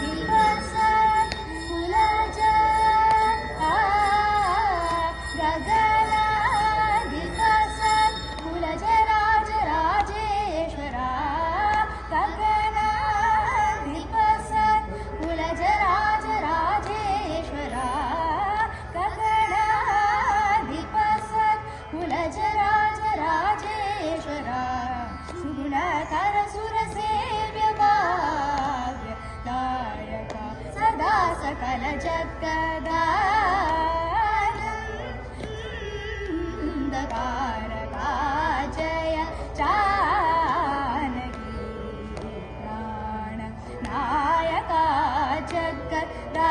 गगनाधिपसत् कुलजराजराजेश्वरा गगनाधिपसत् कुलजराजराजेश्वरा गगनाधिपसत् कुलजराजराजेश्वरा सुगुणकर सुरसेव्य भाग्य दायका सदा सकल जगदानन्दकारका जय जानकी प्राण नायका जगदा